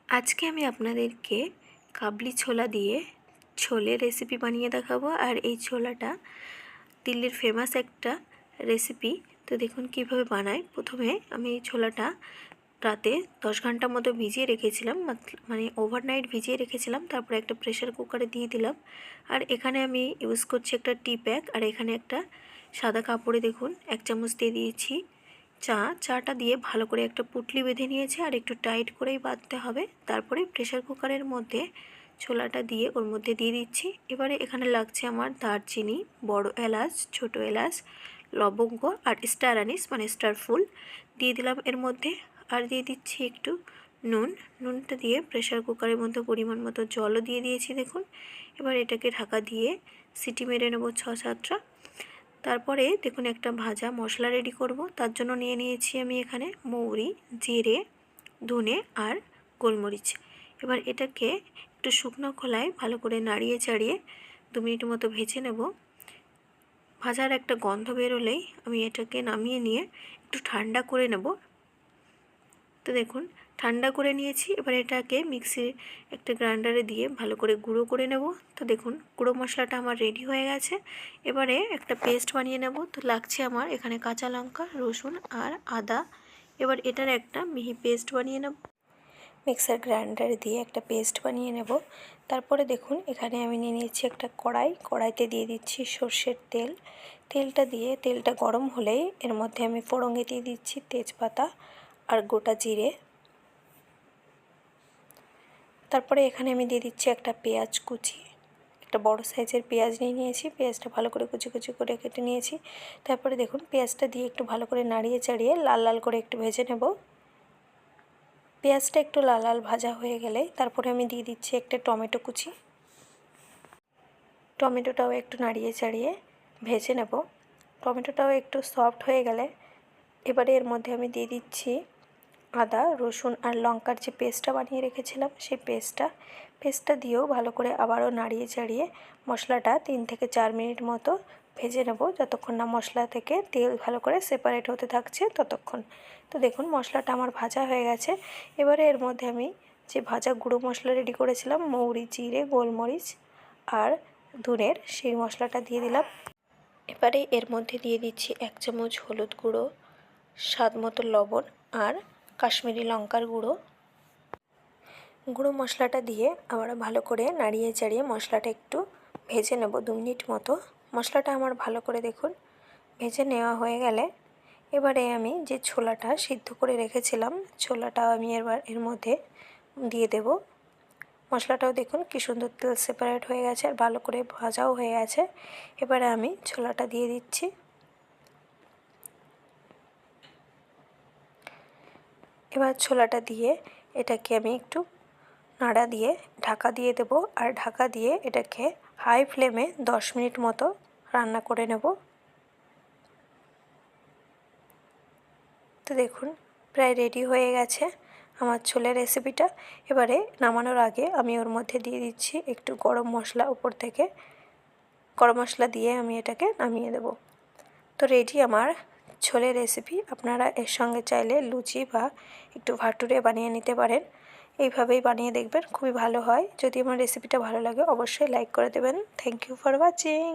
আজকে আমি আপনাদেরকে কাবলি ছোলা দিয়ে ছোলের রেসিপি বানিয়ে দেখাবো। আর এই ছোলাটা দিল্লির ফেমাস একটা রেসিপি। তো দেখুন কিভাবে বানাই। প্রথমে আমি এই ছোলাটা রাতে 10 ঘন্টার মতো ভিজিয়ে রেখেছিলাম, মানে ওভারনাইট ভিজিয়ে রেখেছিলাম। তারপরে একটা প্রেশার কুকারে দিয়ে দিলাম। আর এখানে আমি ইউজ করছি একটা টি ব্যাগ, আর এখানে একটা সাদা কাপড়ে দেখুন 1 চামচ দিয়ে দিয়েছি চাটা দিয়ে ভালো করে একটা পুটলি বেঁধে নিয়েছি, আর একটু টাইট করেই বাঁধতে হবে। তারপরে প্রেশার কুকারের মধ্যে ছোলাটা দিয়ে ওর মধ্যে দিয়ে দিচ্ছি। এবারে এখানে লাগছে আমার দারচিনি, বড় এলাচ, ছোট এলাচ, লবঙ্গ আর স্টার আনিস মানে স্টার ফুল দিয়ে দিলাম এর মধ্যে। আর দিয়ে দিচ্ছি একটু নুনটা দিয়ে প্রেশার কুকারের মধ্যে পরিমাণ মতো জলও দিয়ে দিয়েছি দেখুন। এবার এটাকে ঢাকা দিয়ে সিটি মেরে নেব 6-7টা। তারপরে দেখুন একটা ভাজা মশলা রেডি করব। তার জন্য নিয়ে নিয়েছি আমি এখানে মৌরি, জিরে, ধনে আর গোলমরিচ। এবার এটাকে একটু শুকনো খোলায় ভালো করে নাড়িয়ে চাড়িয়ে 2 মিনিট মতো ভেজে নেব। ভাজার একটা গন্ধ বেরোলেই আমি এটাকে নামিয়ে নিয়ে একটু ঠান্ডা করে নেব। তো দেখুন ঠান্ডা করে নিয়েছি। এবার এটাকে মিক্সির একটা গ্রাইন্ডারে দিয়ে ভালো করে গুঁড়ো করে নেব। তো দেখুন গুঁড়ো মশলাটা আমার রেডি হয়ে গেছে। এবারে একটা পেস্ট বানিয়ে নেব। তো লাগছে আমার এখানে কাঁচা লঙ্কা, রসুন আর আদা। এবার এটার একটা মিহি পেস্ট বানিয়ে নেব। মিক্সার গ্রাইন্ডারে দিয়ে একটা পেস্ট বানিয়ে নেব। তারপরে দেখুন এখানে আমি নিয়ে নিয়েছি একটা কড়াইতে দিয়ে দিচ্ছি সর্ষের তেল। তেলটা গরম হলেই এর মধ্যে আমি ফোড়নে দিয়ে দিচ্ছি তেজপাতা আর গোটা জিরে। তারপরে এখানে আমি দিয়ে দিচ্ছি একটা পেঁয়াজ কুচি, একটা বড় সাইজের পেঁয়াজ নিয়ে নিয়েছি। পেঁয়াজটা ভালো করে কুচি কুচি করে কেটে নিয়েছি। তারপরে দেখুন পেঁয়াজটা দিয়ে একটু ভালো করে নাড়িয়ে চাড়িয়ে লাল লাল করে একটু ভেজে নেব। পেঁয়াজটা একটু লাল লাল ভাজা হয়ে গেলে তারপরে আমি দিয়ে দিচ্ছি একটা টমেটো কুচি। টমেটোটাও একটু নাড়িয়ে চাড়িয়ে ভেজে নেব। টমেটোটাও একটু সফট হয়ে গেলে এবারে এর মধ্যে আমি দিয়ে দিচ্ছি আদা, রসুন আর লঙ্কার যে পেস্টটা বানিয়ে রেখেছিলাম সেই পেস্টটা দিয়েও ভালো করে আবারও নাড়িয়ে চাড়িয়ে মশলাটা 3 থেকে 4 মিনিট মতো ভেজে নেব, যতক্ষণ না মশলা থেকে তেল ভালো করে সেপারেট হতে থাকছে ততক্ষণ। তো দেখুন মশলাটা আমার ভাজা হয়ে গেছে। এবারে এর মধ্যে আমি যে ভাজা গুঁড়ো মশলা রেডি করেছিলাম মৌরি, জিরে, গোলমরিচ আর ধনের, সেই মশলাটা দিয়ে দিলাম। এবারে এর মধ্যে দিয়ে দিচ্ছি 1 চামচ হলুদ গুঁড়ো, স্বাদ মতো লবণ আর কাশ্মীরি লঙ্কার গুঁড়ো মশলাটা দিয়ে আবার ভালো করে নাড়িয়ে চাড়িয়ে মশলাটা একটু ভেজে নেব 2 মিনিট মতো। মশলাটা আমার ভালো করে দেখুন ভেজে নেওয়া হয়ে গেলে এবারে আমি যে ছোলাটা সিদ্ধ করে রেখেছিলাম ছোলাটা আমি এর মধ্যে দিয়ে দেব। মশলাটাও দেখুন কি সুন্দর তেল সেপারেট হয়ে গেছে আর ভালো করে ভাজাও হয়ে গেছে। এবারে আমি ছোলাটা দিয়ে দিচ্ছি। এবার ছোলাটা দিয়ে এটাকে আমি একটু নাড়া দিয়ে ঢাকা দিয়ে দেব, আর ঢাকা দিয়ে এটাকে হাই ফ্লেমে 10 মিনিট মতো রান্না করে নেব। তো দেখুন প্রায় রেডি হয়ে গেছে আমার ছোলের রেসিপিটা। এবারে নামানোর আগে আমি ওর মধ্যে দিয়ে দিচ্ছি একটু গরম মশলা উপর থেকে। গরম মশলা দিয়ে আমি এটাকে নামিয়ে দেব। তো রেডি আমার ছোলের রেসিপি। আপনারা এর সঙ্গে চাইলে লুচি বা একটু ভাটুরে বানিয়ে নিতে পারেন। এইভাবেই বানিয়ে দেখবেন, খুবই ভালো হয়। যদি আমার রেসিপিটা ভালো লাগে অবশ্যই লাইক করে দেবেন। Thank you for watching.